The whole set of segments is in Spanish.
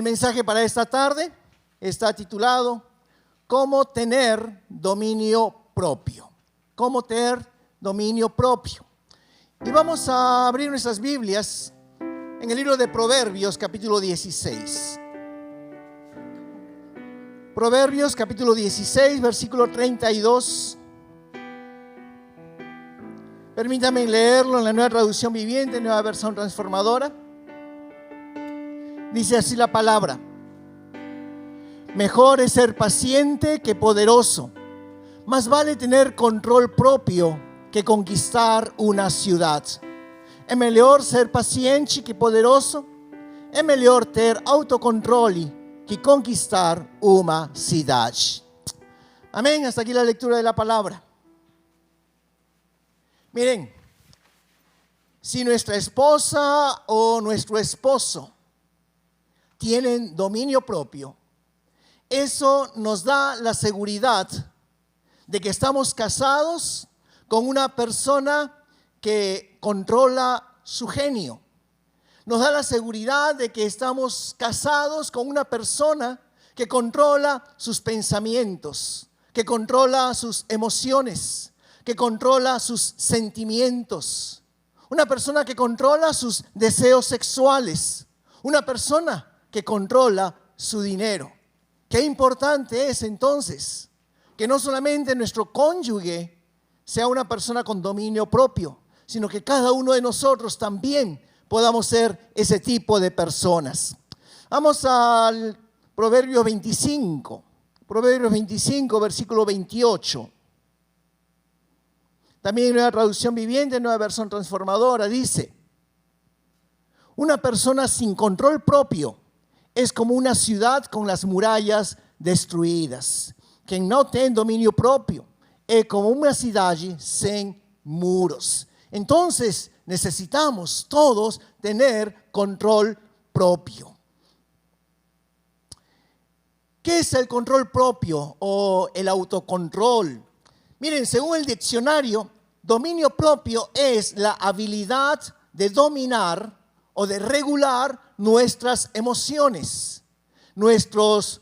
El mensaje para esta tarde está titulado ¿Cómo tener dominio propio? ¿Cómo tener dominio propio? Y vamos a abrir nuestras Biblias en el libro de Proverbios, capítulo 16. Proverbios, capítulo 16, versículo 32. Permítanme leerlo en la Nueva Traducción Viviente, Nueva Versión Transformadora. Dice así la palabra: mejor es ser paciente que poderoso, más vale tener control propio que conquistar una ciudad. É melhor ser paciente que poderoso, é melhor ter autocontrole que conquistar una ciudad. Amén, hasta aquí la lectura de la palabra. Miren, si nuestra esposa o nuestro esposo tienen dominio propio, eso nos da la seguridad de que estamos casados con una persona que controla su genio. Nos da la seguridad de que estamos casados con una persona que controla sus pensamientos, que controla sus emociones, que controla sus sentimientos. Una persona que controla sus deseos sexuales. Una persona que controla su dinero. Qué importante es entonces que no solamente nuestro cónyuge sea una persona con dominio propio, sino que cada uno de nosotros también podamos ser ese tipo de personas. Vamos al Proverbios 25. Proverbios 25, versículo 28. También en Nueva Traducción Viviente, Nueva Versión Transformadora, dice: una persona sin control propio es como una ciudad con las murallas destruidas. Quien no tiene dominio propio es como una ciudad sin muros. Entonces necesitamos todos tener control propio. ¿Qué es el control propio o el autocontrol? Miren, según el diccionario, dominio propio es la habilidad de dominar o de regular nuestras emociones, nuestros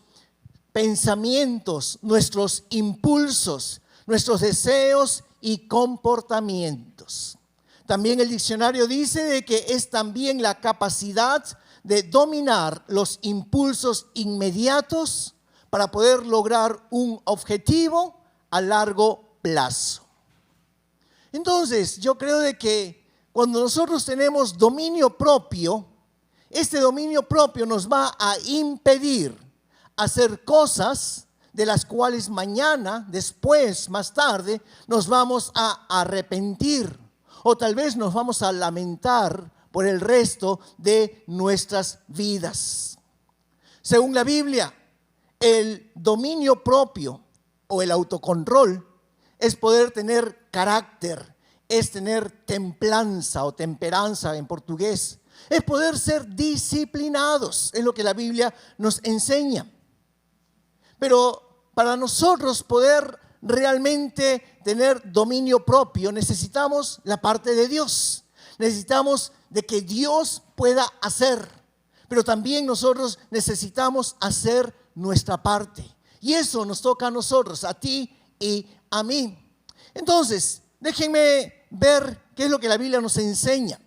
pensamientos, nuestros impulsos, nuestros deseos y comportamientos. También el diccionario dice de que es también la capacidad de dominar los impulsos inmediatos para poder lograr un objetivo a largo plazo. Entonces, yo creo de que cuando nosotros tenemos dominio propio, este dominio propio nos va a impedir hacer cosas de las cuales mañana, después, más tarde, nos vamos a arrepentir o tal vez nos vamos a lamentar por el resto de nuestras vidas. Según la Biblia, el dominio propio o el autocontrol es poder tener carácter, es tener templanza o temperanza en portugués, es poder ser disciplinados, es lo que la Biblia nos enseña. Pero para nosotros poder realmente tener dominio propio necesitamos la parte de Dios, necesitamos de que Dios pueda hacer, pero también nosotros necesitamos hacer nuestra parte. Y eso nos toca a nosotros, a ti y a mí. Entonces, déjenme ver qué es lo que la Biblia nos enseña.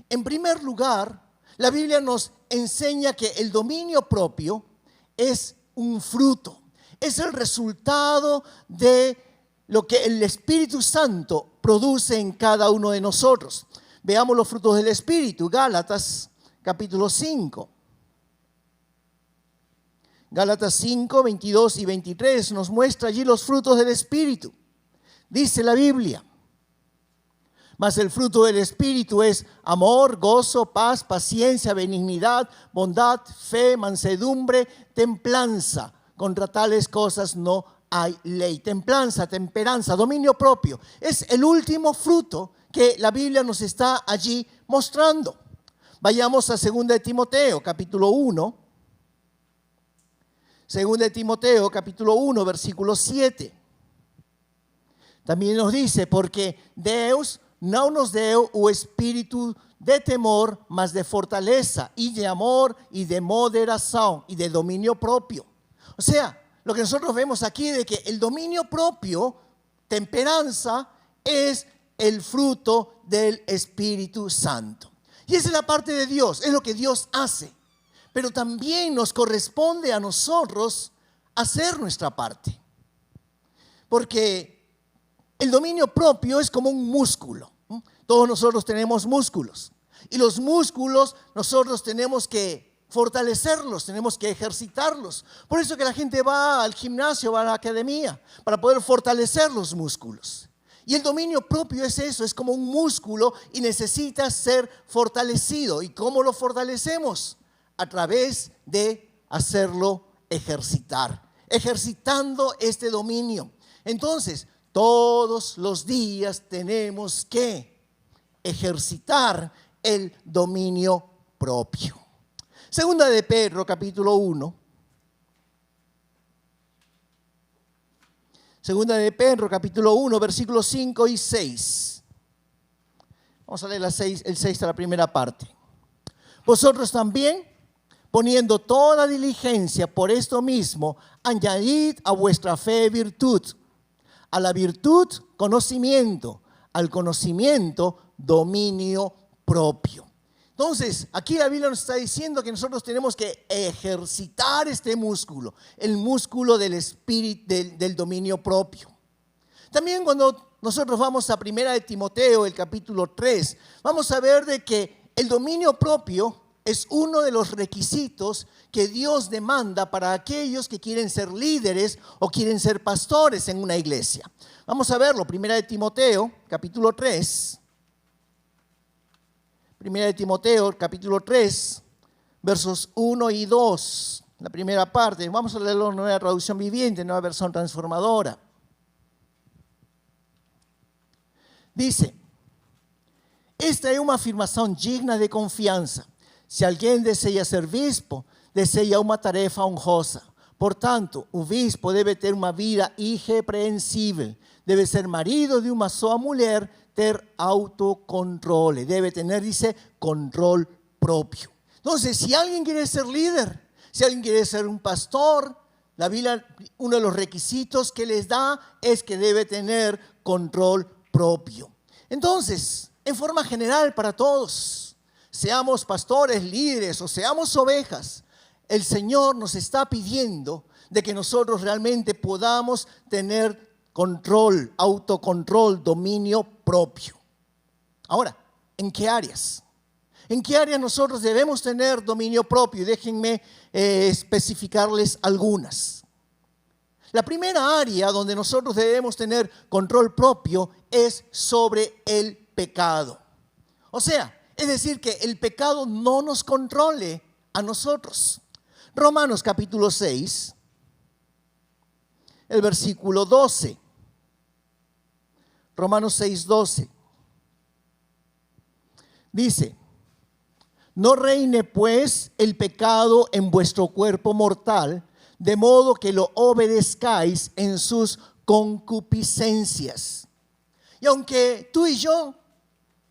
En primer lugar, la Biblia nos enseña que el dominio propio es un fruto. Es el resultado de lo que el Espíritu Santo produce en cada uno de nosotros. Veamos los frutos del Espíritu. Gálatas capítulo 5. Gálatas 5, 22 y 23 nos muestra allí los frutos del Espíritu. Dice la Biblia: mas el fruto del Espíritu es amor, gozo, paz, paciencia, benignidad, bondad, fe, mansedumbre, templanza. Contra tales cosas no hay ley. Templanza, temperanza, dominio propio. Es el último fruto que la Biblia nos está allí mostrando. Vayamos a 2 de Timoteo, capítulo 1. 2 de Timoteo, capítulo 1, versículo 7. También nos dice: porque Deus não nos deu o espírito de temor, mas de fortaleza, y de amor, y de moderación, y de dominio propio. O sea, lo que nosotros vemos aquí de que el dominio propio, temperanza, es el fruto del Espíritu Santo. Y esa es la parte de Dios, es lo que Dios hace. Pero también nos corresponde a nosotros hacer nuestra parte. Porque el dominio propio es como un músculo. Todos nosotros tenemos músculos. Y los músculos nosotros tenemos que fortalecerlos, tenemos que ejercitarlos. Por eso que la gente va al gimnasio, va a la academia, para poder fortalecer los músculos. Y el dominio propio es eso, es como un músculo y necesita ser fortalecido. ¿Y cómo lo fortalecemos? A través de hacerlo ejercitar, ejercitando este dominio. Entonces, todos los días tenemos que ejercitar el dominio propio. Segunda de Pedro, capítulo 1. Segunda de Pedro, capítulo 1, versículos 5 y 6. Vamos a leer el 6 de la primera parte. Vosotros también, poniendo toda diligencia por esto mismo, añadid a vuestra fe virtud, a la virtud conocimiento, al conocimiento dominio propio. Entonces, aquí la Biblia nos está diciendo que nosotros tenemos que ejercitar este músculo, el músculo del espíritu, del dominio propio. También cuando nosotros vamos a Primera de Timoteo, el capítulo 3, vamos a ver de que el dominio propio es uno de los requisitos que Dios demanda para aquellos que quieren ser líderes o quieren ser pastores en una iglesia. Vamos a verlo, Primera de Timoteo, capítulo 3. Primera de Timoteo, capítulo 3, versos 1 y 2. La primera parte, vamos a leerlo en Nueva Traducción Viviente, Nueva Versión Transformadora. Dice, esta es una afirmación digna de confianza. Si alguien desea ser bispo, desea una tarefa honrosa. Por tanto, o bispo debe ter una vida irrepreensível. Debe ser marido de una sola mujer, ter autocontrol. Debe tener, dice, control propio. Entonces, si alguien quiere ser líder, si alguien quiere ser un pastor, la Biblia, uno de los requisitos que les da es que debe tener control propio. Entonces, en forma general para todos, seamos pastores, líderes o seamos ovejas, el Señor nos está pidiendo de que nosotros realmente podamos tener control, autocontrol, dominio propio. Ahora, ¿en qué áreas? ¿En qué áreas nosotros debemos tener dominio propio? Déjenme especificarles algunas. La primera área donde nosotros debemos tener control propio es sobre el pecado. O sea, es decir, que el pecado no nos controle a nosotros. Romanos capítulo 6, el versículo 12. Romanos 6, 12. Dice, no reine pues el pecado en vuestro cuerpo mortal, de modo que lo obedezcáis en sus concupiscencias. Y aunque tú y yo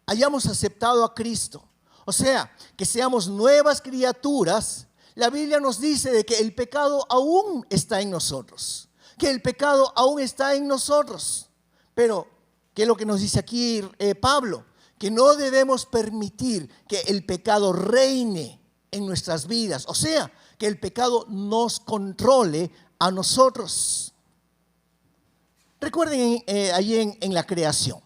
hayamos aceptado a Cristo, o sea, que seamos nuevas criaturas, la Biblia nos dice de que el pecado aún está en nosotros, que el pecado aún está en nosotros. Pero, ¿qué es lo que nos dice aquí Pablo? Que no debemos permitir que el pecado reine en nuestras vidas, o sea, que el pecado nos controle a nosotros. Recuerden allí en la creación,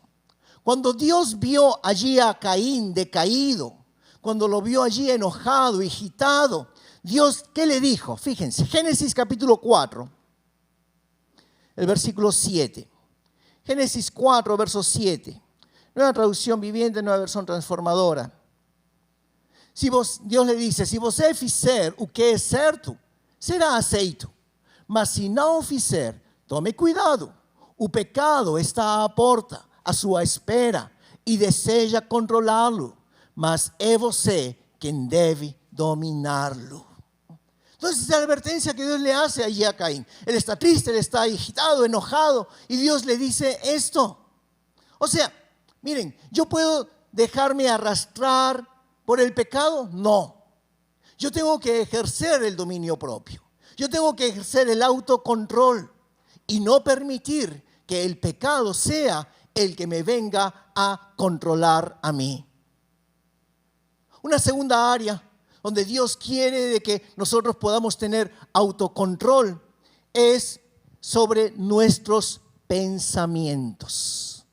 cuando Dios vio allí a Caín decaído, cuando lo vio allí enojado y agitado, Dios, ¿qué le dijo? Fíjense, Génesis capítulo 4, el versículo 7. Génesis 4, verso 7. Nueva Traducción Viviente, Nueva Versión Transformadora. Dios le dice, si você fizer o que é certo, será aceito. Mas se não fizer, tome cuidado. O pecado está à porta, à sua espera, e deseja controlá-lo. Mas é você quem deve dominarlo. Entonces, esa advertencia que Dios le hace allí a Caín. Él está triste, él está agitado, enojado, y Dios le dice esto. O sea, miren, yo puedo dejarme arrastrar por el pecado? No. Yo tengo que ejercer el dominio propio. Yo tengo que ejercer el autocontrol y no permitir que el pecado sea el que me venga a controlar a mí. Una segunda área donde Dios quiere de que nosotros podamos tener autocontrol es sobre nuestros pensamientos.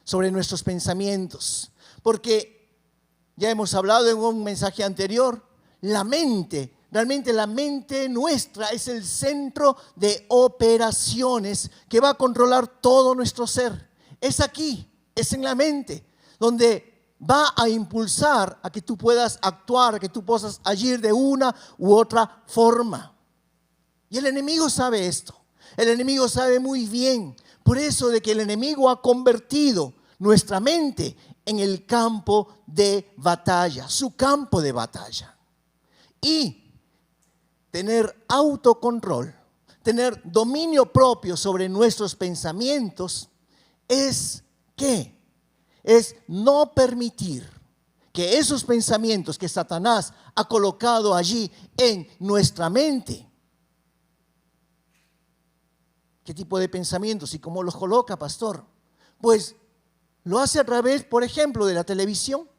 Sobre nuestros pensamientos. Porque ya hemos hablado en un mensaje anterior, la mente, realmente la mente nuestra es el centro de operaciones que va a controlar todo nuestro ser. Es aquí, es en la mente, donde va a impulsar a que tú puedas actuar, a que tú puedas agir de una u otra forma. Y el enemigo sabe esto. El enemigo sabe muy bien. Por eso de que el enemigo ha convertido nuestra mente en el campo de batalla, su campo de batalla. Y tener autocontrol, tener dominio propio sobre nuestros pensamientos es ¿qué? Es no permitir que esos pensamientos que Satanás ha colocado allí en nuestra mente. ¿Qué tipo de pensamientos y cómo los coloca, pastor? Pues lo hace a través, por ejemplo, de la televisión.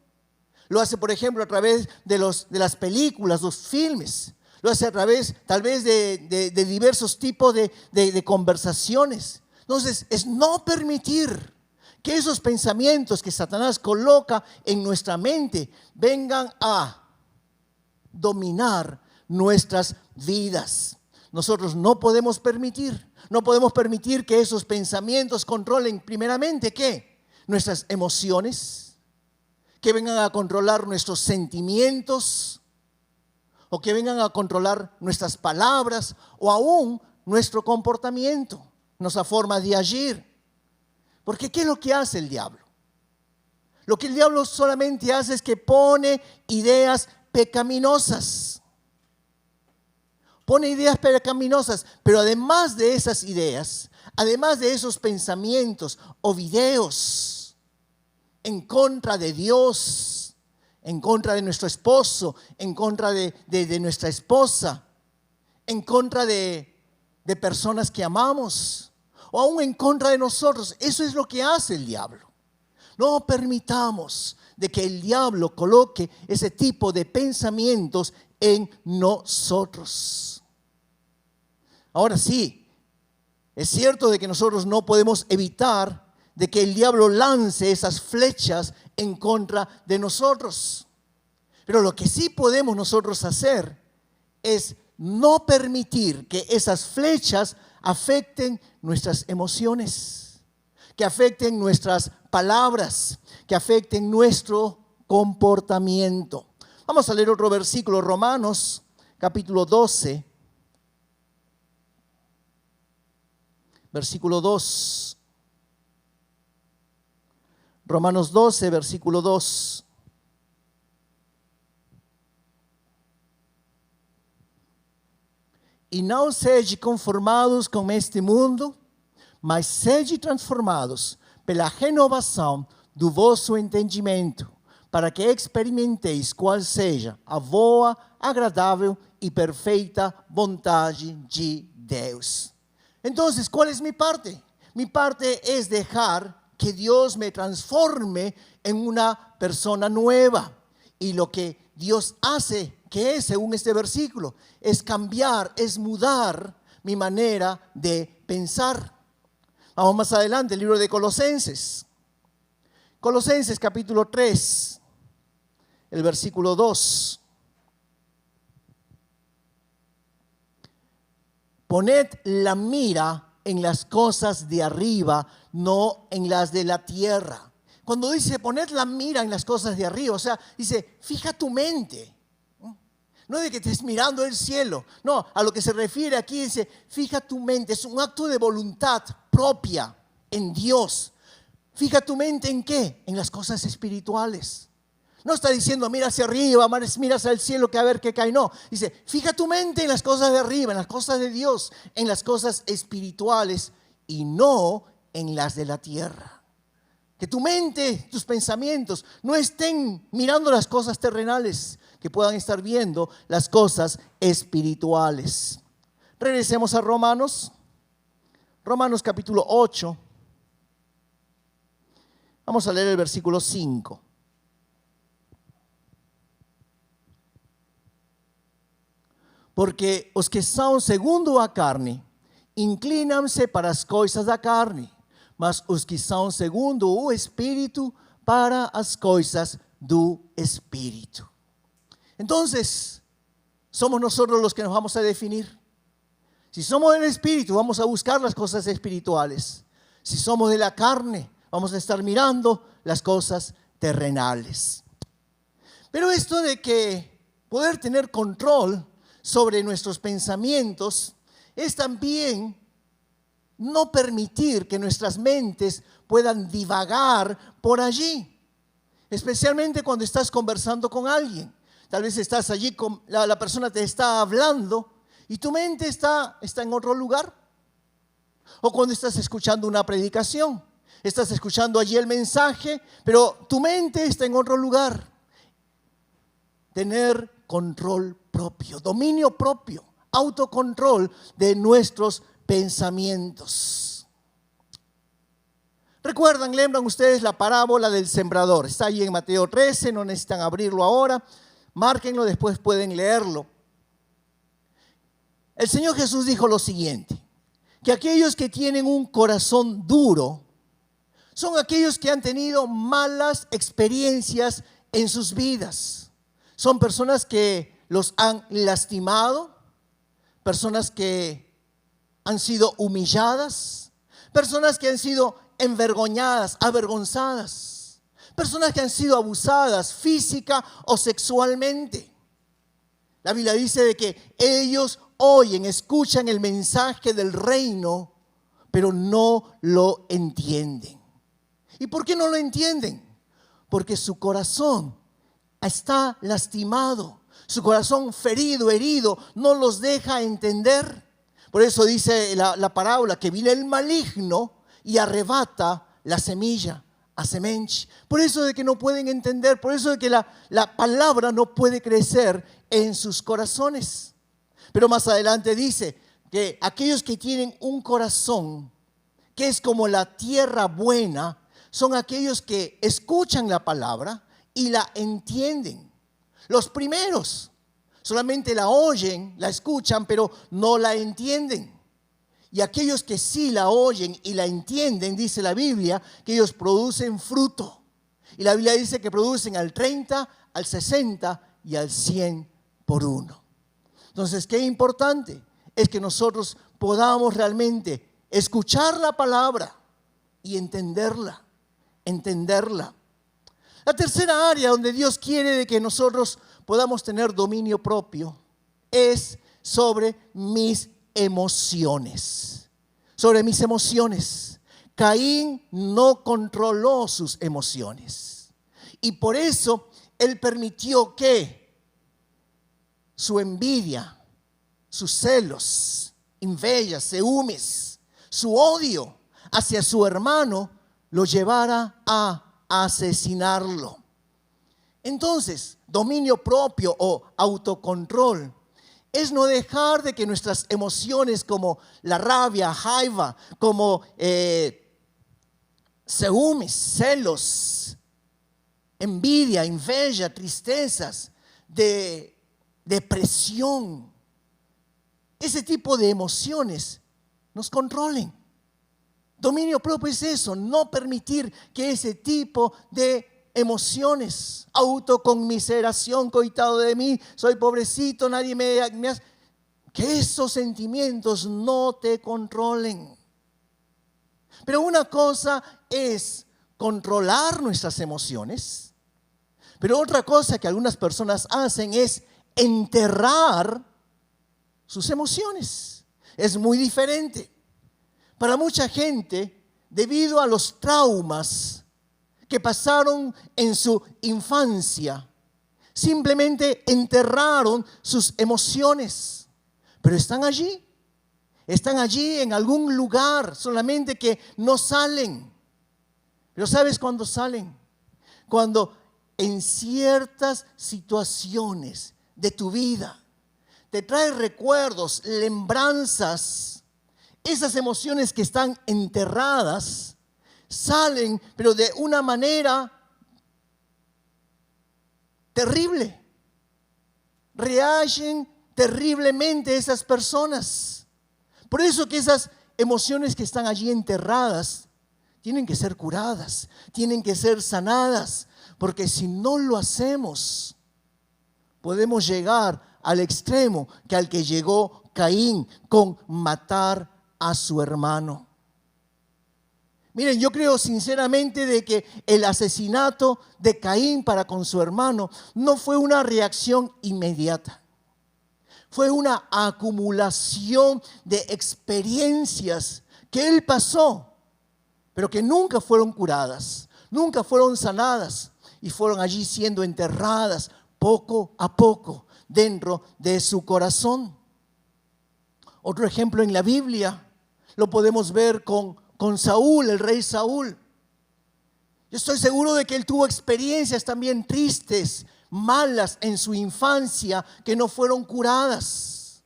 Lo hace, por ejemplo, a través de las películas, los filmes. Lo hace a través, tal vez, de diversos tipos de conversaciones. Entonces, es no permitir que esos pensamientos que Satanás coloca en nuestra mente vengan a dominar nuestras vidas. Nosotros no podemos permitir que esos pensamientos controlen primeramente, ¿qué? Nuestras emociones, que vengan a controlar nuestros sentimientos, o que vengan a controlar nuestras palabras, o aún nuestro comportamiento, nuestra forma de agir. Porque ¿qué es lo que hace el diablo? Lo que el diablo solamente hace es que pone ideas pecaminosas. Pone ideas pecaminosas, pero además de esas ideas, además de esos pensamientos o videos en contra de Dios, en contra de nuestro esposo, en contra de nuestra esposa, en contra de personas que amamos, o aún en contra de nosotros. Eso es lo que hace el diablo. No permitamos de que el diablo coloque ese tipo de pensamientos en nosotros. Ahora sí, es cierto de que nosotros no podemos evitar de que el diablo lance esas flechas en contra de nosotros. Pero lo que sí podemos nosotros hacer es no permitir que esas flechas afecten nuestras emociones, que afecten nuestras palabras, que afecten nuestro comportamiento. Vamos a leer otro versículo, Romanos capítulo 12, versículo 2. Romanos 12, versículo 2. E não sede conformados com este mundo, mas sede transformados pela renovação do vosso entendimento, para que experimenteis qual seja a boa, agradável e perfeita vontade de Deus. Então, ¿cuál es mi parte? Mi parte es dejar que Dios me transforme en una persona nueva. Y lo que Dios hace, que es, según este versículo, es cambiar, es mudar mi manera de pensar. Vamos más adelante, el libro de Colosenses. Colosenses capítulo 3, el versículo 2. Poned la mira en las cosas de arriba, no en las de la tierra. Cuando dice poned la mira en las cosas de arriba, o sea, dice fija tu mente. No de que estés mirando el cielo. No, a lo que se refiere aquí dice fija tu mente. Es un acto de voluntad propia en Dios. Fija tu mente ¿en qué? En las cosas espirituales. No está diciendo mira hacia arriba, mira hacia el cielo que a ver qué cae. No, dice fija tu mente en las cosas de arriba, en las cosas de Dios, en las cosas espirituales y no en las de la tierra. Que tu mente, tus pensamientos no estén mirando las cosas terrenales, que puedan estar viendo las cosas espirituales. Regresemos a Romanos. Romanos capítulo 8. Vamos a leer el versículo 5. Porque os que são segundo a carne, inclinam-se para as coisas da carne, mas os que são segundo o Espírito, para as coisas do Espírito. Entonces, somos nosotros los que nos vamos a definir. Si somos del Espíritu, vamos a buscar las cosas espirituales. Si somos de la carne, vamos a estar mirando las cosas terrenales. Pero esto de que poder tener control sobre nuestros pensamientos es también no permitir que nuestras mentes puedan divagar por allí, especialmente cuando estás conversando con alguien. Tal vez estás allí, la persona te está hablando y tu mente está en otro lugar. O cuando estás escuchando una predicación, estás escuchando allí el mensaje, pero tu mente está en otro lugar. Tener control propio, dominio propio, autocontrol de nuestros pensamientos. ¿Recuerdan, lembran ustedes la parábola del sembrador? Está ahí en Mateo 13, no necesitan abrirlo ahora, márquenlo, después pueden leerlo. El Señor Jesús dijo lo siguiente, que aquellos que tienen un corazón duro son aquellos que han tenido malas experiencias en sus vidas. Son personas que los han lastimado, personas que han sido humilladas, personas que han sido envergonzadas, avergonzadas, personas que han sido abusadas física o sexualmente. La Biblia dice de que ellos oyen, escuchan el mensaje del reino, pero no lo entienden. ¿Y por qué no lo entienden? Porque su corazón está lastimado, su corazón ferido, herido, no los deja entender. Por eso dice la parábola que viene el maligno y arrebata la semilla a semenche. Por eso de que no pueden entender, por eso de que la palabra no puede crecer en sus corazones. Pero más adelante dice que aquellos que tienen un corazón que es como la tierra buena, son aquellos que escuchan la palabra y la entienden. Los primeros solamente la oyen, la escuchan, pero no la entienden. Y aquellos que sí la oyen y la entienden, dice la Biblia, que ellos producen fruto. Y la Biblia dice que producen al 30, al 60 y al 100 por uno. Entonces, qué importante es que nosotros podamos realmente escuchar la palabra y entenderla. La tercera área donde Dios quiere de que nosotros podamos tener dominio propio es sobre mis emociones. Sobre mis emociones. Caín no controló sus emociones. Y por eso él permitió que su envidia, sus celos, envidias, ceúmes, su odio hacia su hermano lo llevara a asesinarlo. Entonces, dominio propio o autocontrol es no dejar de que nuestras emociones como la rabia, raiva, como ceúmes, celos, envidia, inveja, tristezas, depresión, ese tipo de emociones nos controlen. Dominio propio es eso, no permitir que ese tipo de emociones, autoconmiseración, coitado de mí, soy pobrecito, nadie me hace, que esos sentimientos no te controlen. Pero una cosa es controlar nuestras emociones, pero otra cosa que algunas personas hacen es enterrar sus emociones. Es muy diferente. Para mucha gente, debido a los traumas que pasaron en su infancia, simplemente enterraron sus emociones. Pero están allí en algún lugar, solamente que no salen. Pero ¿sabes cuándo salen? Cuando en ciertas situaciones de tu vida te trae recuerdos, lembranzas, esas emociones que están enterradas salen, pero de una manera terrible. Reacen terriblemente esas personas. Por eso que esas emociones que están allí enterradas tienen que ser curadas, tienen que ser sanadas, porque si no lo hacemos, podemos llegar al extremo que al que llegó Caín con matar a su hermano. Miren, yo creo sinceramente de que el asesinato de Caín para con su hermano no fue una reacción inmediata. Fue una acumulación de experiencias que él pasó, pero que nunca fueron curadas, nunca fueron sanadas y fueron allí siendo enterradas poco a poco dentro de su corazón. Otro ejemplo en la Biblia lo podemos ver con Saúl, el rey Saúl. Yo estoy seguro de que él tuvo experiencias también tristes, malas en su infancia que no fueron curadas.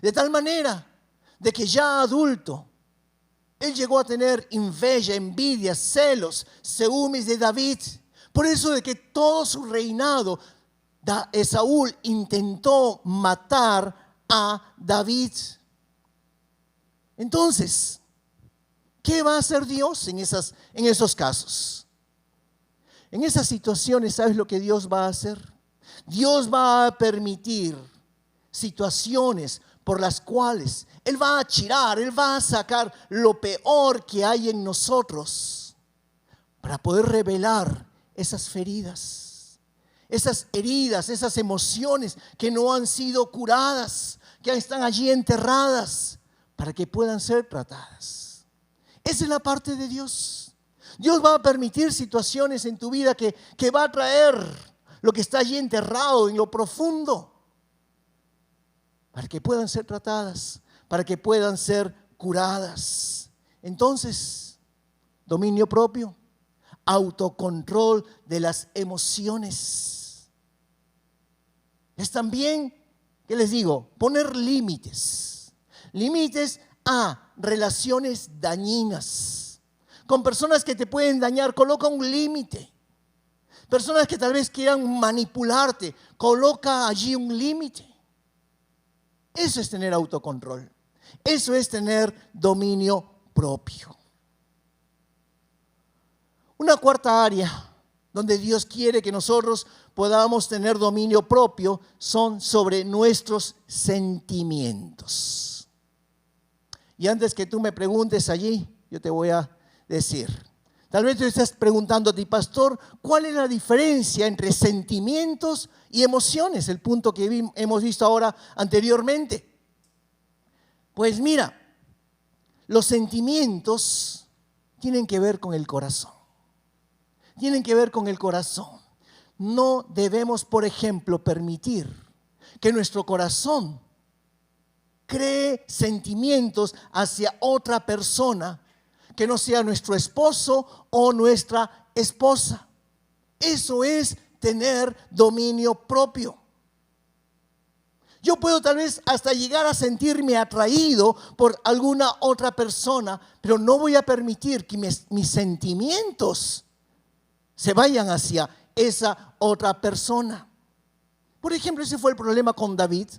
De tal manera de que ya adulto, él llegó a tener inveja, envidia, celos, ceúmes de David. Por eso de que todo su reinado, Saúl intentó matar a David. Entonces, ¿qué va a hacer Dios en esos casos? En esas situaciones, ¿sabes lo que Dios va a hacer? Dios va a permitir situaciones por las cuales Él va a achirar, Él va a sacar lo peor que hay en nosotros para poder revelar esas feridas, esas heridas, esas emociones que no han sido curadas, que están allí enterradas para que puedan ser tratadas. Esa es la parte de Dios. Dios va a permitir situaciones en tu vida que va a traer lo que está allí enterrado en lo profundo para que puedan ser tratadas, para que puedan ser curadas. Entonces, dominio propio, autocontrol de las emociones. Es también, ¿qué les digo? Poner límites. Límites a relaciones dañinas. Con personas que te pueden dañar, coloca un límite. Personas que tal vez quieran manipularte, coloca allí un límite. Eso es tener autocontrol. Eso es tener dominio propio. Una cuarta área donde Dios quiere que nosotros podamos tener dominio propio son sobre nuestros sentimientos. Y antes que tú me preguntes allí, yo te voy a decir. Tal vez tú estás preguntándote, pastor, ¿cuál es la diferencia entre sentimientos y emociones? El punto que hemos visto ahora anteriormente. Pues mira, los sentimientos tienen que ver con el corazón. Tienen que ver con el corazón. No debemos, por ejemplo, permitir que nuestro corazón cree sentimientos hacia otra persona que no sea nuestro esposo o nuestra esposa. Eso es tener dominio propio. Yo puedo tal vez hasta llegar a sentirme atraído por alguna otra persona, pero no voy a permitir que mis sentimientos se vayan hacia esa otra persona. Por ejemplo, ese fue el problema con David.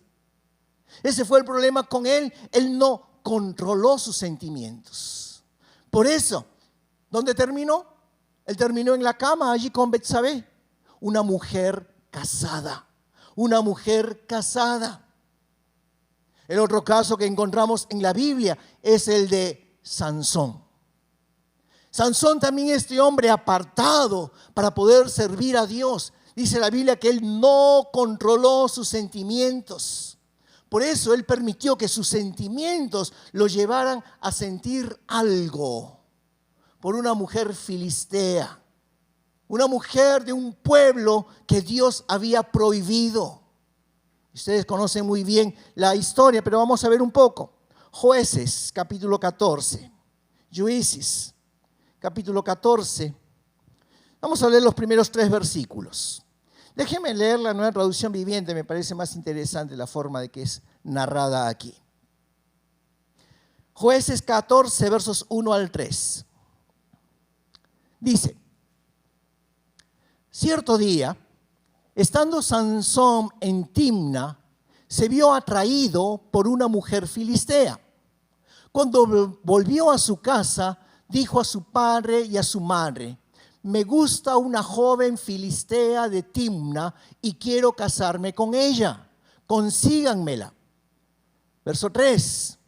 Ese fue el problema con él. Él no controló sus sentimientos. Por eso, ¿dónde terminó? Él terminó en la cama allí con Betsabé, una mujer casada. Una mujer casada. El otro caso que encontramos en la Biblia es el de Sansón. Sansón también, este hombre apartado para poder servir a Dios. Dice la Biblia que él no controló sus sentimientos. Por eso él permitió que sus sentimientos lo llevaran a sentir algo por una mujer filistea. Una mujer de un pueblo que Dios había prohibido. Ustedes conocen muy bien la historia, pero vamos a ver un poco. Jueces, capítulo 14. Jueces, capítulo 14, Vamos a leer los primeros 3 versículos. Déjeme leer la Nueva Traducción Viviente, me parece más interesante la forma de que es narrada aquí. Jueces 14, versos 1 al 3. Dice: cierto día, estando Sansón en Timna, se vio atraído por una mujer filistea. Cuando volvió a su casa, dijo a su padre y a su madre: me gusta una joven filistea de Timna y quiero casarme con ella. Consíganmela. Verso 3.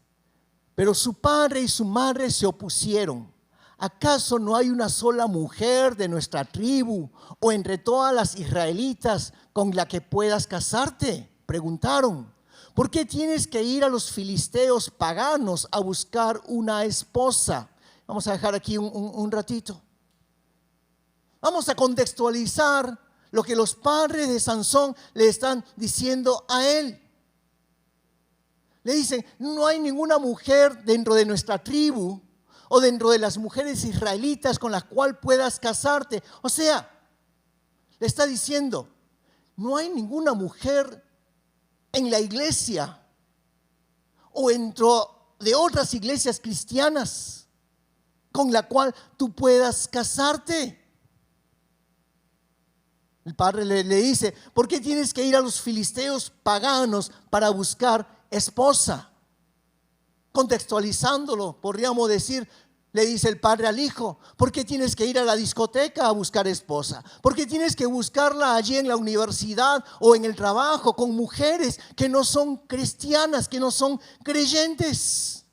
Pero su padre y su madre se opusieron. ¿Acaso no hay una sola mujer de nuestra tribu o entre todas las israelitas con la que puedas casarte? Preguntaron. ¿Por qué tienes que ir a los filisteos paganos a buscar una esposa? Vamos a dejar aquí un ratito. Vamos a contextualizar lo que los padres de Sansón le están diciendo a él. Le dicen: no hay ninguna mujer dentro de nuestra tribu o dentro de las mujeres israelitas con las cuales puedas casarte. O sea, le está diciendo: no hay ninguna mujer en la iglesia o dentro de otras iglesias cristianas con la cual tú puedas casarte. El padre le dice: ¿por qué tienes que ir a los filisteos paganos para buscar esposa? Contextualizándolo, podríamos decir, le dice el padre al hijo: ¿por qué tienes que ir a la discoteca a buscar esposa? ¿Por qué tienes que buscarla allí en la universidad o en el trabajo con mujeres que no son cristianas, que no son creyentes?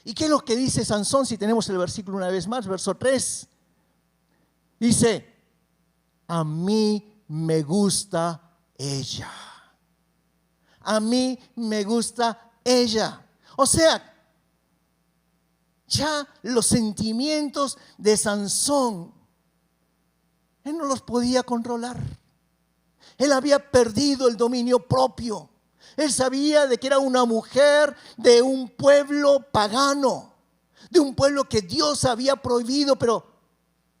¿Y qué es lo que dice Sansón? Si tenemos el versículo una vez más, verso 3. Dice: a mí me gusta ella. A mí me gusta ella. O sea, ya los sentimientos de Sansón, él no los podía controlar. Él había perdido el dominio propio. Él sabía de que era una mujer de un pueblo pagano, de un pueblo que Dios había prohibido, pero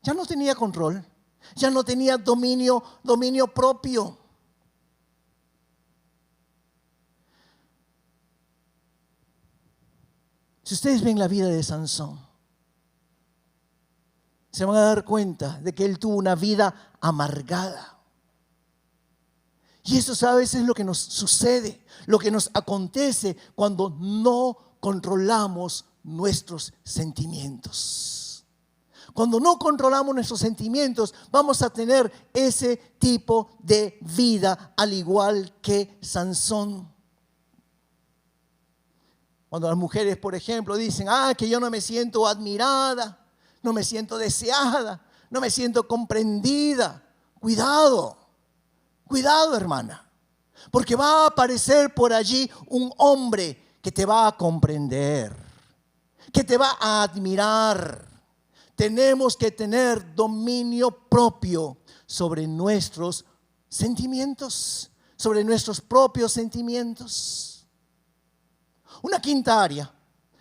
ya no tenía control. Ya no tenía dominio propio. Si ustedes ven la vida de Sansón, se van a dar cuenta de que él tuvo una vida amargada. Y eso a veces es lo que nos sucede, lo que nos acontece cuando no controlamos nuestros sentimientos. Cuando no controlamos nuestros sentimientos, vamos a tener ese tipo de vida, al igual que Sansón. Cuando las mujeres, por ejemplo, dicen: que yo no me siento admirada, no me siento deseada, no me siento comprendida. Cuidado, hermana, porque va a aparecer por allí un hombre que te va a comprender, que te va a admirar. Tenemos que tener dominio propio sobre nuestros sentimientos, sobre nuestros propios sentimientos. Una quinta área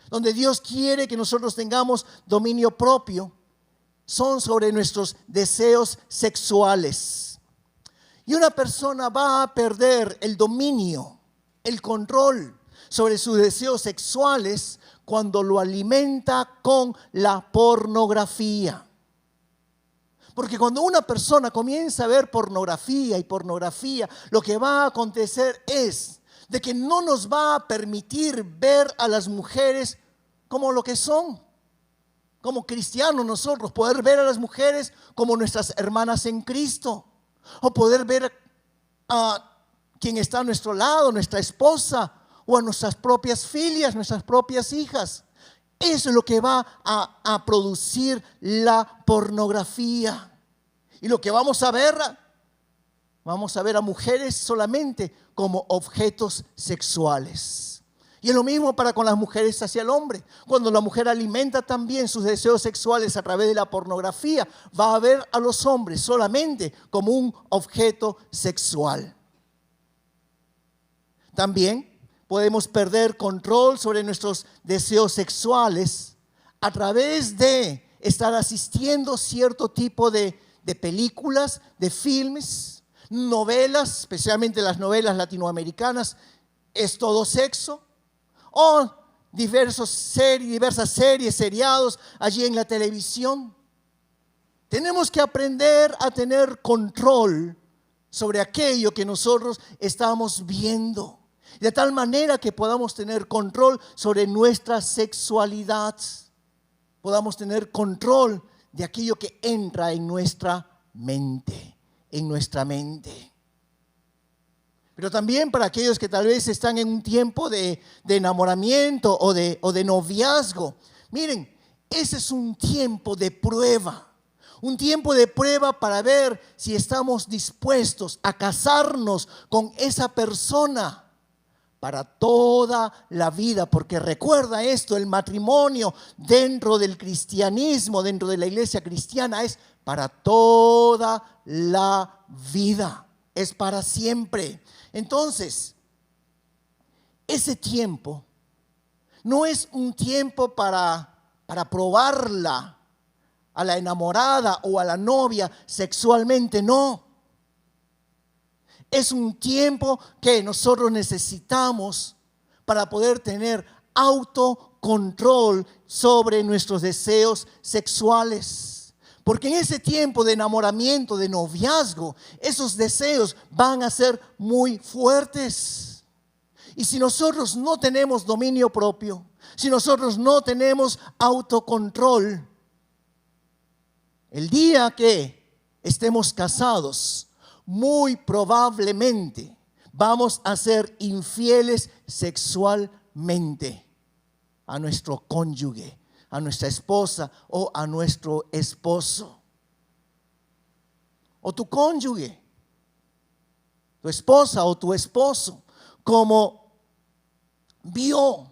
donde Dios quiere que nosotros tengamos dominio propio son sobre nuestros deseos sexuales. Y una persona va a perder el dominio, el control sobre sus deseos sexuales cuando lo alimenta con la pornografía. Porque cuando una persona comienza a ver pornografía, lo que va a acontecer es de que no nos va a permitir ver a las mujeres como lo que son. Como cristianos nosotros, poder ver a las mujeres como nuestras hermanas en Cristo. O poder ver a quien está a nuestro lado, nuestra esposa, o a nuestras propias filias, nuestras propias hijas. Eso es lo que va a producir la pornografía. Y lo que vamos a ver a mujeres solamente como objetos sexuales. Y es lo mismo para con las mujeres hacia el hombre. Cuando la mujer alimenta también sus deseos sexuales a través de la pornografía, va a ver a los hombres solamente como un objeto sexual. También podemos perder control sobre nuestros deseos sexuales a través de estar asistiendo a cierto tipo de de películas, de filmes, novelas, especialmente las novelas latinoamericanas, es todo sexo, o diversas series, seriados allí en la televisión. Tenemos que aprender a tener control sobre aquello que nosotros estamos viendo, de tal manera que podamos tener control sobre nuestra sexualidad, podamos tener control de aquello que entra en nuestra mente, Pero también para aquellos que tal vez están en un tiempo de enamoramiento o de noviazgo, miren, ese es un tiempo de prueba. Un tiempo de prueba para ver si estamos dispuestos a casarnos con esa persona para toda la vida. Porque recuerda esto, el matrimonio dentro del cristianismo, dentro de la iglesia cristiana, es para toda la vida, es para siempre. Entonces, ese tiempo no es un tiempo para probarla a la enamorada o a la novia sexualmente, no. Es un tiempo que nosotros necesitamos para poder tener autocontrol sobre nuestros deseos sexuales. Porque en ese tiempo de enamoramiento, de noviazgo, esos deseos van a ser muy fuertes. Y si nosotros no tenemos dominio propio, si nosotros no tenemos autocontrol, el día que estemos casados, muy probablemente vamos a ser infieles sexualmente a nuestro cónyuge, a nuestra esposa o a nuestro esposo. O tu cónyuge, tu esposa o tu esposo, como vio,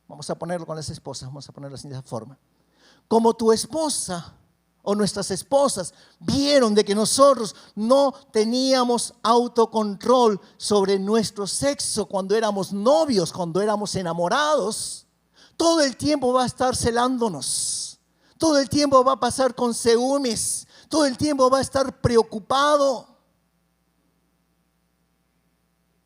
vamos a ponerlo con las esposas, vamos a ponerlo así de esa forma, como tu esposa o nuestras esposas vieron de que nosotros no teníamos autocontrol sobre nuestro sexo cuando éramos novios, cuando éramos enamorados, todo el tiempo va a estar celándonos, todo el tiempo va a pasar con seúmes, todo el tiempo va a estar preocupado,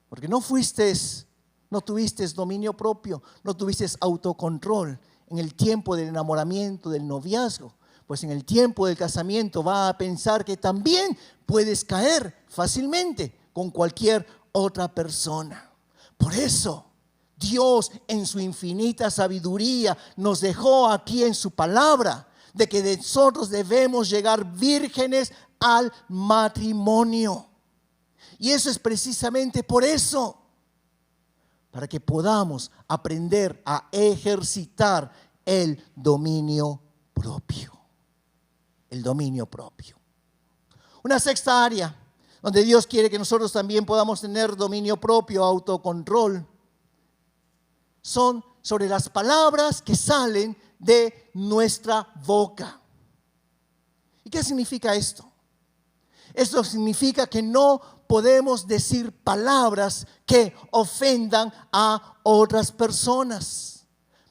porque no tuviste dominio propio, no tuviste autocontrol en el tiempo del enamoramiento, del noviazgo. Pues en el tiempo del casamiento va a pensar que también puedes caer fácilmente con cualquier otra persona. Por eso Dios en su infinita sabiduría nos dejó aquí en su palabra de que nosotros debemos llegar vírgenes al matrimonio. Y eso es precisamente por eso, para que podamos aprender a ejercitar el dominio propio. El dominio propio. Una sexta área donde Dios quiere que nosotros también podamos tener dominio propio, autocontrol, son sobre las palabras que salen de nuestra boca. ¿Y qué significa esto? Esto significa que no podemos decir palabras que ofendan a otras personas.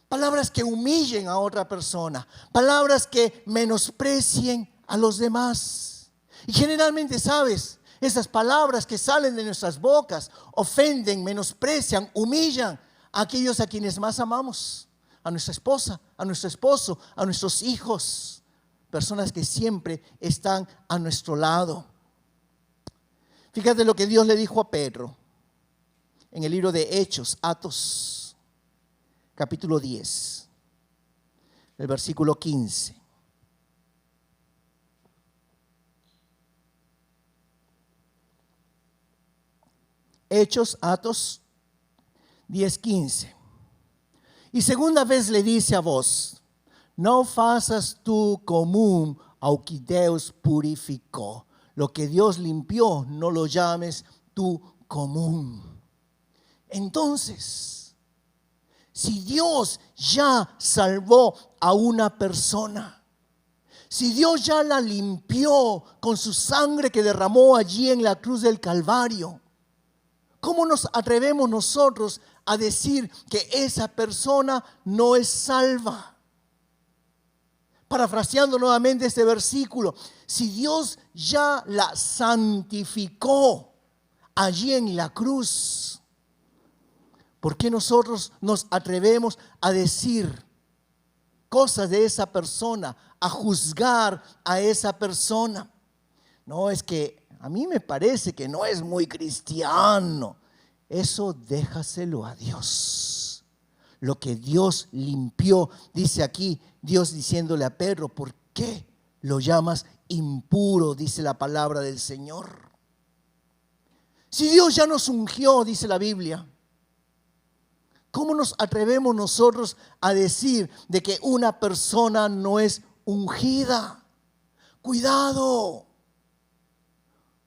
Palabras que humillen a otra persona, palabras que menosprecien a los demás. Y generalmente, ¿sabes? Esas palabras que salen de nuestras bocas ofenden, menosprecian, humillan a aquellos a quienes más amamos, a nuestra esposa, a nuestro esposo, a nuestros hijos, personas que siempre están a nuestro lado. Fíjate lo que Dios le dijo a Pedro en el libro de Hechos, Atos, capítulo 10, el versículo 15. Hechos, Atos 10:15. Y segunda vez le dice a vos: não faças tu común ao que Deus purificó. Lo que Dios limpió, no lo llames tu común. Entonces, si Dios ya salvó a una persona, si Dios ya la limpió con su sangre que derramó allí en la cruz del Calvario, ¿cómo nos atrevemos nosotros a decir que esa persona no es salva? Parafraseando nuevamente este versículo, si Dios ya la santificó allí en la cruz, ¿por qué nosotros nos atrevemos a decir cosas de esa persona, a juzgar a esa persona? No, es que a mí me parece que no es muy cristiano. Eso déjaselo a Dios. Lo que Dios limpió, dice aquí Dios diciéndole a Pedro, ¿por qué lo llamas impuro? Dice la palabra del Señor. Si Dios ya nos ungió, dice la Biblia, ¿cómo nos atrevemos nosotros a decir de que una persona no es ungida? Cuidado.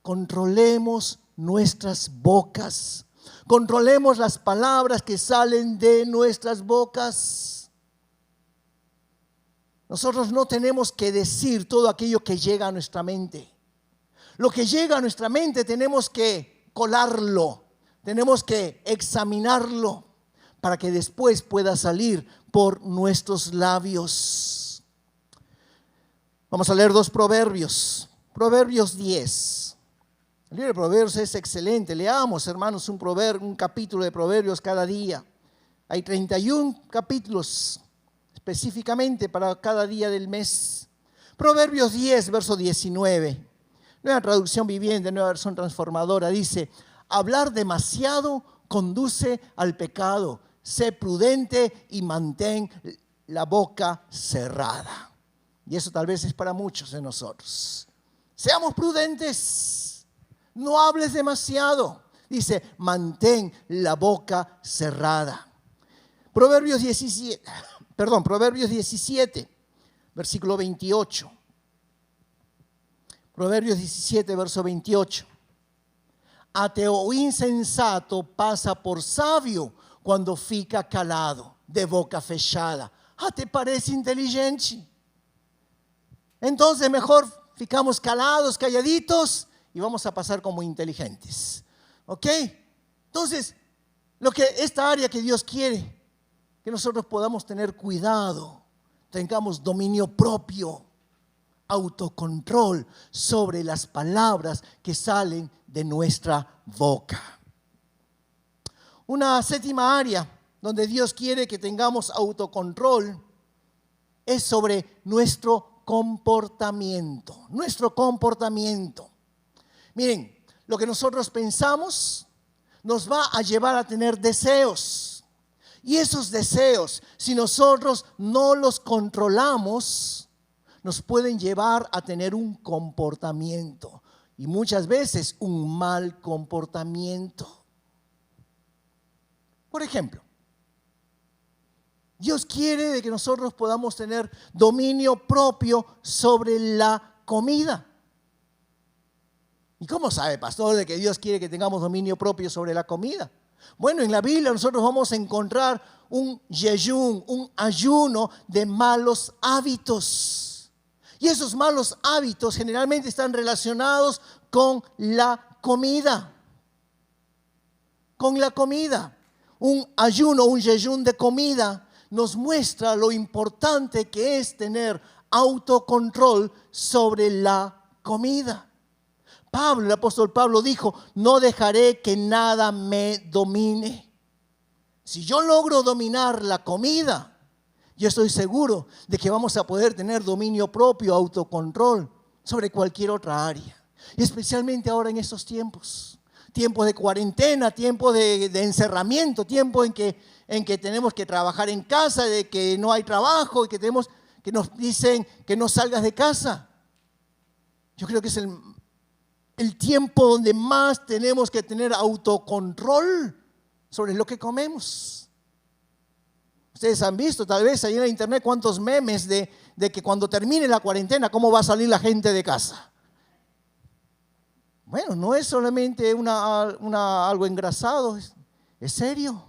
Controlemos nuestras bocas. Controlemos las palabras que salen de nuestras bocas. Nosotros no tenemos que decir todo aquello que llega a nuestra mente. Lo que llega a nuestra mente tenemos que colarlo, tenemos que examinarlo para que después pueda salir por nuestros labios. Vamos a leer 2 proverbios. Proverbios 10. El libro de Proverbios es excelente. Leamos, hermanos, un capítulo de Proverbios cada día. Hay 31 capítulos específicamente para cada día del mes. Proverbios 10, verso 19. Nueva traducción viviente, nueva versión transformadora. Dice, hablar demasiado conduce al pecado. Sé prudente y mantén la boca cerrada. Y eso tal vez es para muchos de nosotros. Seamos prudentes. No hables demasiado. Dice, mantén la boca cerrada. Proverbios 17, versículo 28. Proverbios 17, verso 28. Ateo insensato pasa por sabio cuando fica calado, de boca fechada. ¿Te parece inteligente? Entonces mejor ficamos calados, calladitos, y vamos a pasar como inteligentes. ¿Ok? Entonces, esta área que Dios quiere, que nosotros podamos tener cuidado, tengamos dominio propio, autocontrol sobre las palabras que salen de nuestra boca. Una séptima área donde Dios quiere que tengamos autocontrol es sobre nuestro comportamiento. Nuestro comportamiento. Miren, lo que nosotros pensamos nos va a llevar a tener deseos. Y esos deseos, si nosotros no los controlamos, nos pueden llevar a tener un comportamiento. Y muchas veces un mal comportamiento. Por ejemplo, Dios quiere de que nosotros podamos tener dominio propio sobre la comida. ¿Y cómo sabe, pastor, de que Dios quiere que tengamos dominio propio sobre la comida? Bueno, en la Biblia nosotros vamos a encontrar un yeyún, un ayuno de malos hábitos. Y esos malos hábitos generalmente están relacionados con la comida. Con la comida. Un ayuno, un yeyún de comida nos muestra lo importante que es tener autocontrol sobre la comida. El apóstol Pablo dijo, no dejaré que nada me domine. Si yo logro dominar la comida, yo estoy seguro de que vamos a poder tener dominio propio, autocontrol sobre cualquier otra área. Y especialmente ahora en estos tiempos. Tiempos de cuarentena, tiempos de encerramiento, tiempos en que tenemos que trabajar en casa, de que no hay trabajo y que nos dicen que no salgas de casa. Yo creo que es el tiempo donde más tenemos que tener autocontrol sobre lo que comemos. Ustedes han visto tal vez ahí en la internet cuántos memes de que cuando termine la cuarentena, cómo va a salir la gente de casa. Bueno, no es solamente algo engrasado, es serio.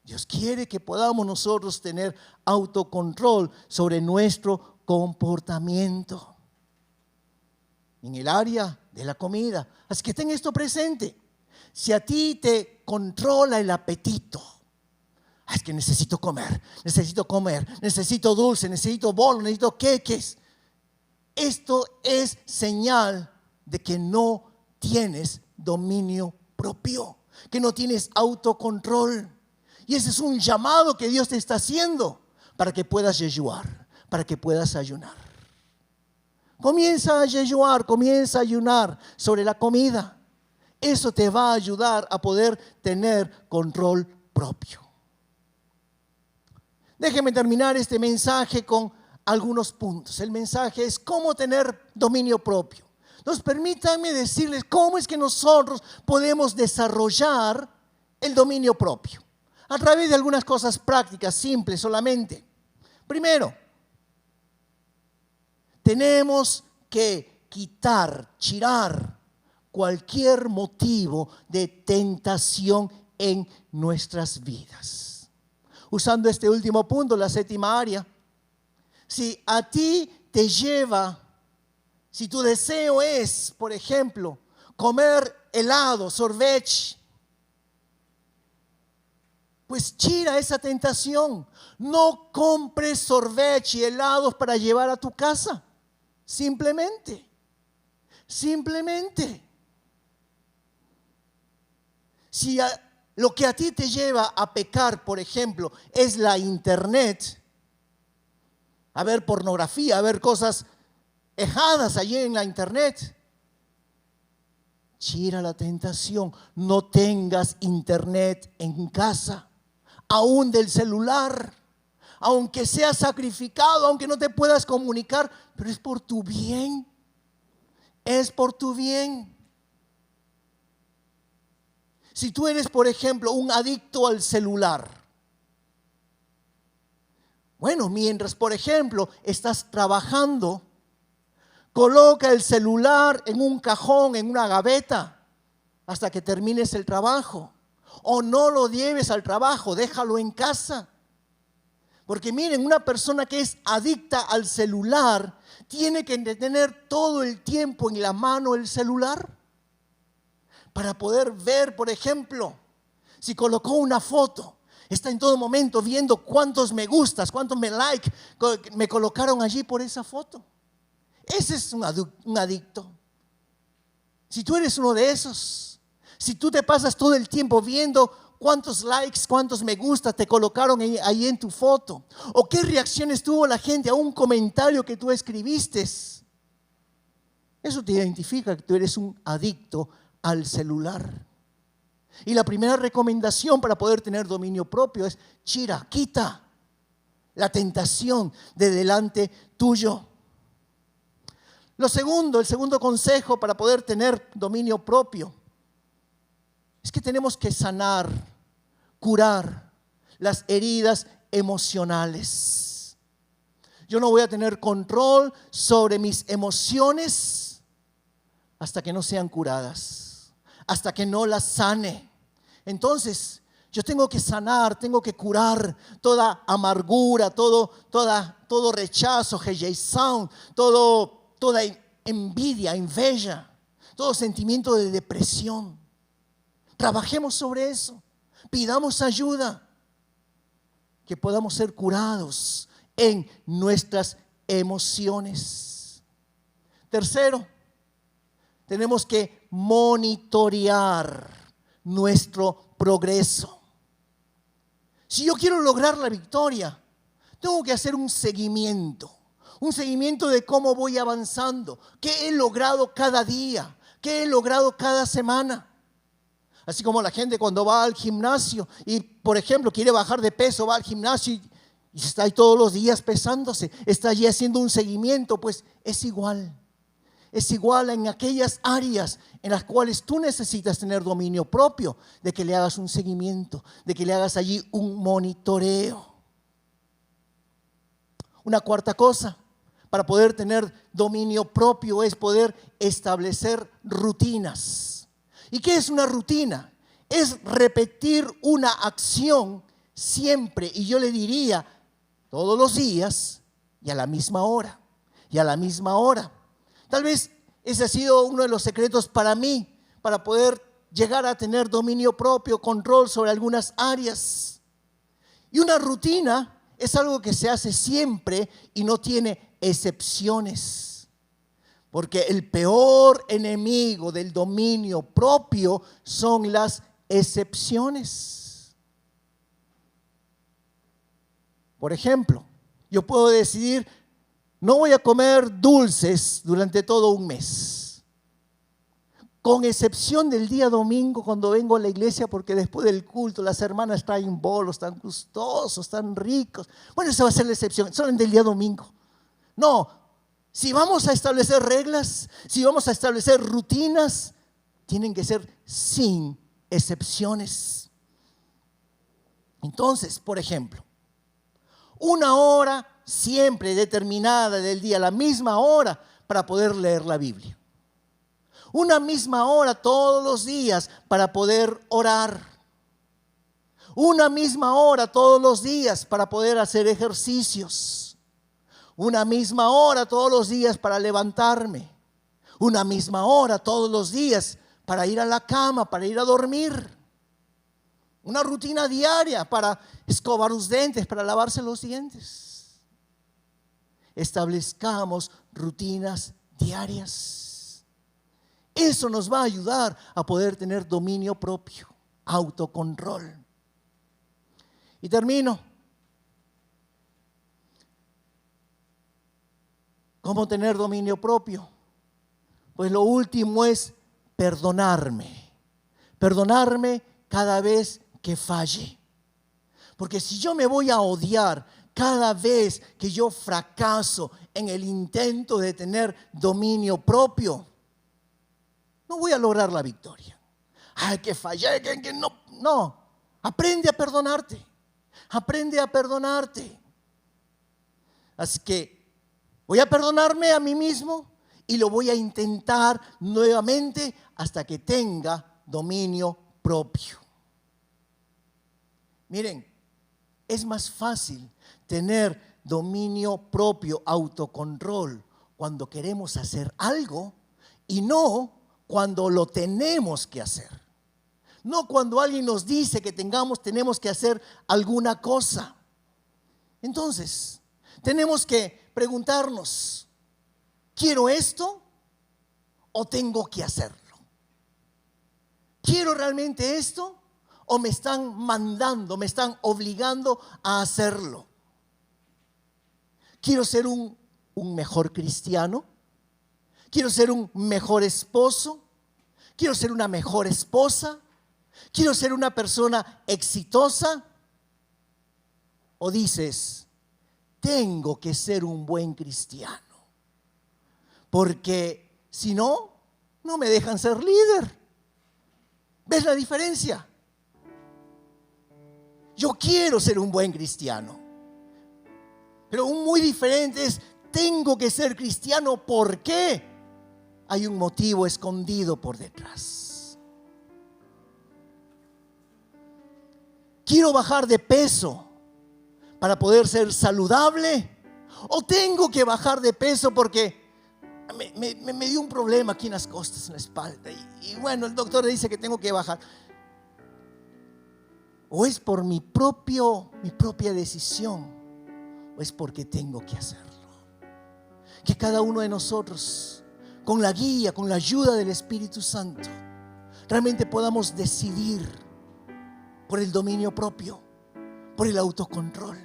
Dios quiere que podamos nosotros tener autocontrol sobre nuestro comportamiento en el área de la comida. Así que ten esto presente. Si a ti te controla el apetito, Es que necesito comer, necesito dulce, necesito bolo, necesito queques. Esto es señal de que no tienes dominio propio, que no tienes autocontrol. Y ese es un llamado que Dios te está haciendo para que puedas yejuar, para que puedas ayunar. Comienza a yejuar, comienza a ayunar sobre la comida. Eso te va a ayudar a poder tener control propio. Déjeme terminar este mensaje con algunos puntos. El mensaje es cómo tener dominio propio. Entonces, permítanme decirles cómo es que nosotros podemos desarrollar el dominio propio. A través de algunas cosas prácticas, simples solamente. Primero, tenemos que tirar cualquier motivo de tentación en nuestras vidas. Usando este último punto, la séptima área, si a ti te lleva, si tu deseo es, por ejemplo, comer helado, sorbet, pues tira esa tentación. No compres sorbet y helados para llevar a tu casa. Simplemente. Si lo que a ti te lleva a pecar, por ejemplo, es la internet, a ver pornografía, a ver cosas erradas allí en la internet, tira la tentación. No tengas internet en casa, aún del celular, aunque sea sacrificado, aunque no te puedas comunicar, pero es por tu bien, es por tu bien. Si tú eres, por ejemplo, un adicto al celular, bueno, mientras, por ejemplo, estás trabajando, coloca el celular en un cajón, en una gaveta, hasta que termines el trabajo. O no lo lleves al trabajo, déjalo en casa. Porque miren, una persona que es adicta al celular tiene que tener todo el tiempo en la mano el celular para poder ver, por ejemplo, si colocó una foto, está en todo momento viendo cuántos me gustas, cuántos me like me colocaron allí por esa foto. Ese es un adicto. Si tú eres uno de esos, si tú te pasas todo el tiempo viendo cuántos likes, cuántos me gusta te colocaron ahí en tu foto, o qué reacciones tuvo la gente a un comentario que tú escribiste, eso te identifica que tú eres un adicto al celular. Y la primera recomendación para poder tener dominio propio es quita la tentación de delante tuyo. El segundo consejo para poder tener dominio propio es que tenemos que sanar, curar las heridas emocionales. Yo no voy a tener control sobre mis emociones hasta que no sean curadas, hasta que no las sane. Entonces, yo tengo que sanar, tengo que curar toda amargura, todo rechazo, rejeição, toda envidia, inveja, todo sentimiento de depresión. Trabajemos sobre eso, pidamos ayuda, que podamos ser curados en nuestras emociones. Tercero, tenemos que monitorear nuestro progreso. Si yo quiero lograr la victoria, tengo que hacer un seguimiento de cómo voy avanzando, qué he logrado cada día, qué he logrado cada semana. Así como la gente cuando va al gimnasio y, por ejemplo, quiere bajar de peso, va al gimnasio y está ahí todos los días pesándose, está allí haciendo un seguimiento, pues es igual. Es igual en aquellas áreas en las cuales tú necesitas tener dominio propio, de que le hagas un seguimiento, de que le hagas allí un monitoreo. Una cuarta cosa para poder tener dominio propio es poder establecer rutinas. ¿Y qué es una rutina? Es repetir una acción siempre, y yo le diría todos los días y a la misma hora, Tal vez ese ha sido uno de los secretos para mí, para poder llegar a tener dominio propio, control sobre algunas áreas. Y una rutina es algo que se hace siempre y no tiene excepciones. Porque el peor enemigo del dominio propio son las excepciones. Por ejemplo, yo puedo decidir, no voy a comer dulces durante todo un mes, con excepción del día domingo cuando vengo a la iglesia, porque después del culto las hermanas traen bolos tan gustosos, tan ricos. Bueno, esa va a ser la excepción, solamente el día domingo. No, si vamos a establecer reglas, si vamos a establecer rutinas, tienen que ser sin excepciones. Entonces, por ejemplo, una hora siempre determinada del día, la misma hora para poder leer la Biblia. Una misma hora todos los días para poder orar. Una misma hora todos los días para poder hacer ejercicios. Una misma hora todos los días para levantarme. Una misma hora todos los días para ir a la cama, para ir a dormir. Una rutina diaria para escobar los dientes, para lavarse los dientes. Establezcamos rutinas diarias. Eso nos va a ayudar a poder tener dominio propio, autocontrol. Y termino. ¿Cómo tener dominio propio? Pues lo último es perdonarme. Perdonarme cada vez que falle. Porque si yo me voy a odiar cada vez que yo fracaso en el intento de tener dominio propio, no voy a lograr la victoria. Ay, que fallé, que no. No, aprende a perdonarte. Aprende a perdonarte. Así que voy a perdonarme a mí mismo y lo voy a intentar nuevamente hasta que tenga dominio propio. Miren, es más fácil tener dominio propio, autocontrol, cuando queremos hacer algo y no cuando lo tenemos que hacer. No cuando alguien nos dice que tenemos que hacer alguna cosa. Entonces, tenemos que preguntarnos, ¿quiero esto o tengo que hacerlo? ¿Quiero realmente esto o me están mandando, me están obligando a hacerlo? ¿Quiero ser un mejor cristiano? ¿Quiero ser un mejor esposo? ¿Quiero ser una mejor esposa? ¿Quiero ser una persona exitosa? ¿O dices, tengo que ser un buen cristiano? Porque si no, no me dejan ser líder. ¿Ves la diferencia? Yo quiero ser un buen cristiano. Pero un muy diferente es, tengo que ser cristiano. ¿Por qué? Hay un motivo escondido por detrás. Quiero bajar de peso para poder ser saludable. ¿O tengo que bajar de peso porque me dio un problema aquí en las costas, en la espalda? Y bueno, el doctor dice que tengo que bajar. ¿O es por mi propia decisión? ¿O es porque tengo que hacerlo? Que cada uno de nosotros, con la guía, con la ayuda del Espíritu Santo, realmente podamos decidir por el dominio propio, por el autocontrol,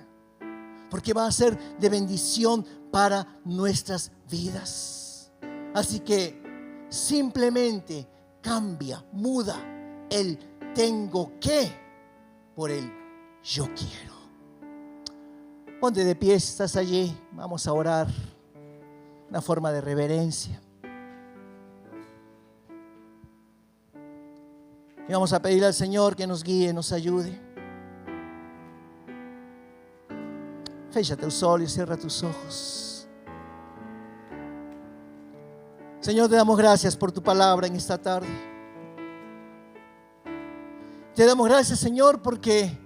porque va a ser de bendición para nuestras vidas. Así que simplemente cambia, muda el tengo que por el yo quiero. Ponte de pie, estás allí, vamos a orar, una forma de reverencia. Y vamos a pedirle al Señor que nos guíe, nos ayude. Fecha tus ojos y cierra tus ojos. Señor, te damos gracias por tu palabra en esta tarde. Te damos gracias, Señor, porque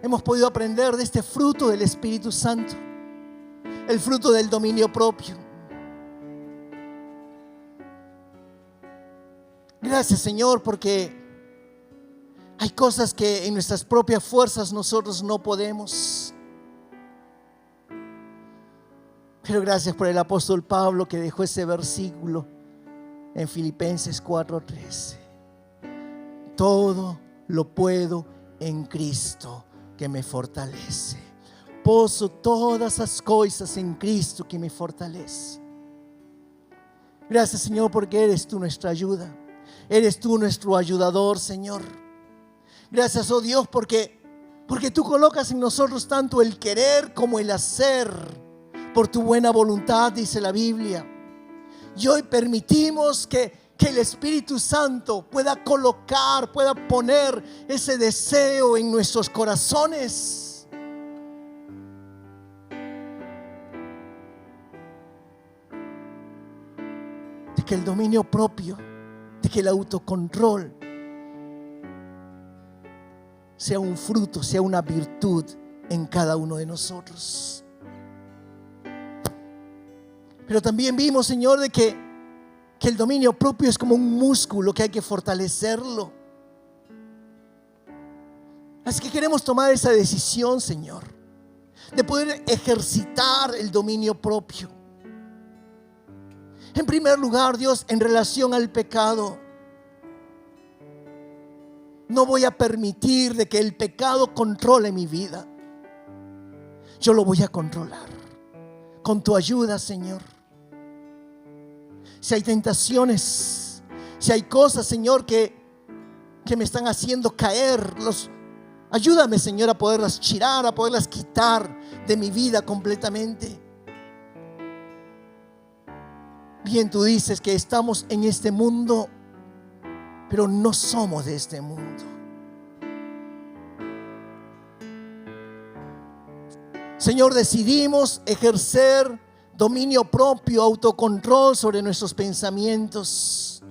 hemos podido aprender de este fruto del Espíritu Santo, el fruto del dominio propio. Gracias, Señor, porque Hay cosas que en nuestras propias fuerzas nosotros no podemos. Pero gracias por el apóstol Pablo que dejó ese versículo en Filipenses 4:13. Todo lo puedo en Cristo que me fortalece. Posso todas las cosas en Cristo que me fortalece. Gracias, Señor, porque eres tú nuestra ayuda. Eres tú nuestro ayudador, Señor. Gracias, oh Dios, porque tú colocas en nosotros tanto el querer como el hacer por tu buena voluntad, dice la Biblia. Y hoy permitimos que el Espíritu Santo pueda colocar, pueda poner ese deseo en nuestros corazones. De que el dominio propio, de que el autocontrol sea un fruto, sea una virtud en cada uno de nosotros. Pero también vimos, Señor, de que el dominio propio es como un músculo que hay que fortalecerlo. Así que queremos tomar esa decisión, Señor, de poder ejercitar el dominio propio. En primer lugar, Dios, en relación al pecado, no voy a permitir de que el pecado controle mi vida. Yo lo voy a controlar con tu ayuda, Señor. Si hay tentaciones, si hay cosas, Señor, que me están haciendo caer, ayúdame, Señor, a poderlas tirar, a poderlas quitar de mi vida completamente. Bien, tú dices que estamos en este mundo, pero no somos de este mundo. Señor, decidimos ejercer dominio propio, autocontrol sobre nuestros pensamientos.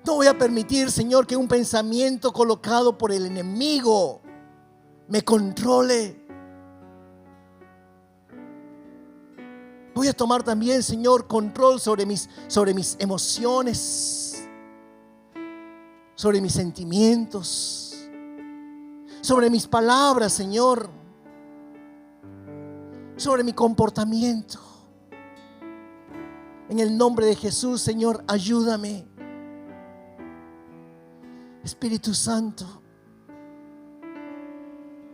No voy a permitir, Señor, que un pensamiento colocado por el enemigo me controle. Voy a tomar también, Señor, control sobre mis emociones, sobre mis sentimientos, sobre mis palabras, Señor, sobre mi comportamiento. En el nombre de Jesús, Señor, ayúdame. Espíritu Santo,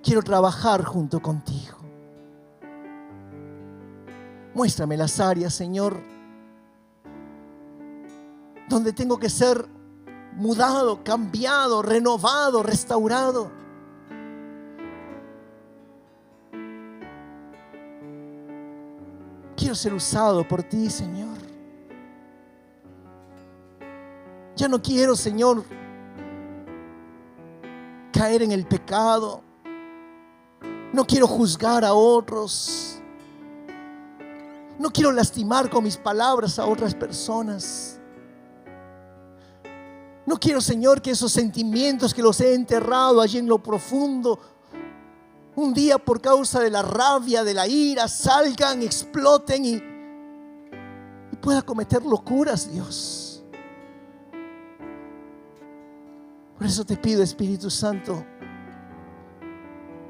quiero trabajar junto contigo. Muéstrame las áreas, Señor, donde tengo que ser mudado, cambiado, renovado, restaurado. Quiero ser usado por ti, Señor. Ya no quiero, Señor, caer en el pecado. No quiero juzgar a otros. No quiero lastimar con mis palabras a otras personas. No quiero, Señor, que esos sentimientos que los he enterrado allí en lo profundo, un día por causa de la rabia, de la ira, salgan, exploten y pueda cometer locuras, Dios. Por eso te pido, Espíritu Santo,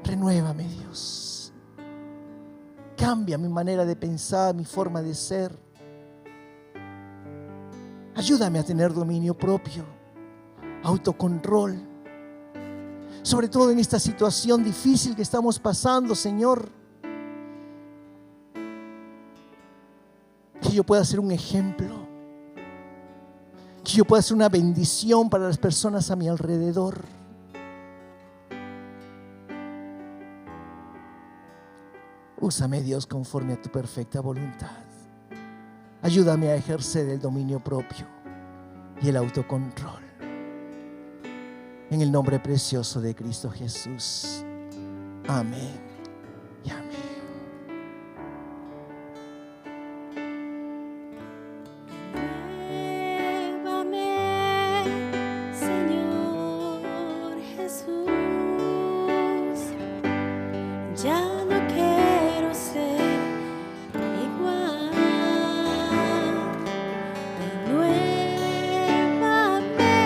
renuévame, Dios. Cambia mi manera de pensar, mi forma de ser. Ayúdame a tener dominio propio, autocontrol. Sobre todo en esta situación difícil que estamos pasando, Señor. Que yo pueda ser un ejemplo. Que yo pueda ser una bendición para las personas a mi alrededor. Úsame, Dios, conforme a tu perfecta voluntad. Ayúdame a ejercer el dominio propio y el autocontrol. En el nombre precioso de Cristo Jesús. Amén y amén. Renuévame,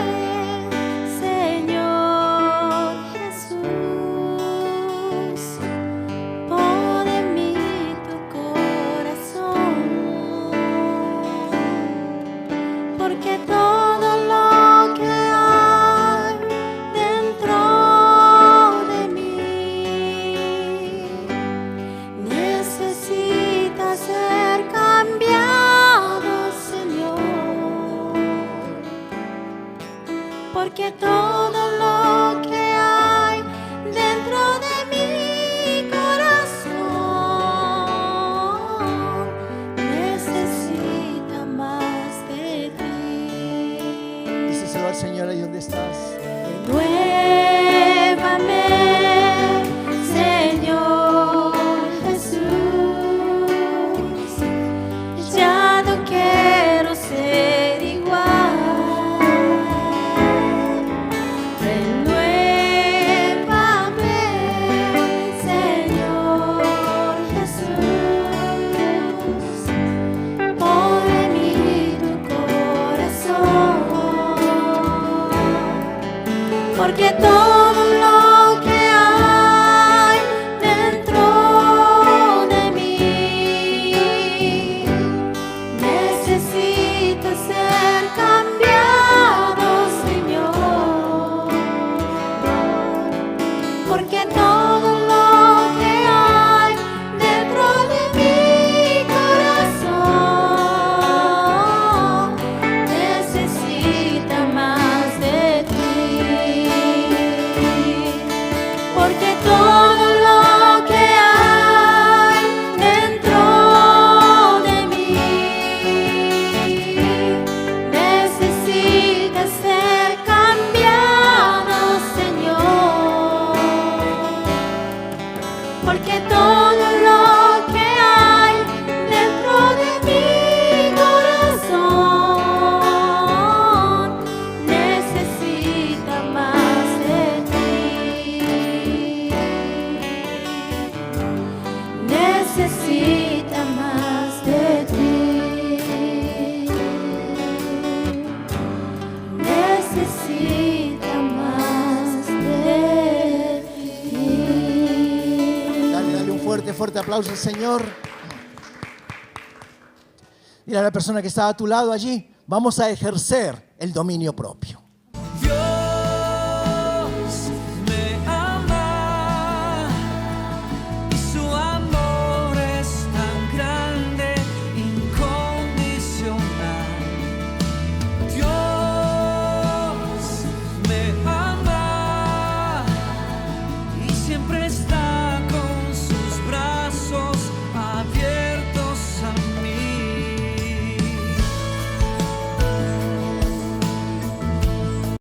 fuerte aplauso al Señor. Dile a la persona que está a tu lado allí, vamos a ejercer el dominio propio.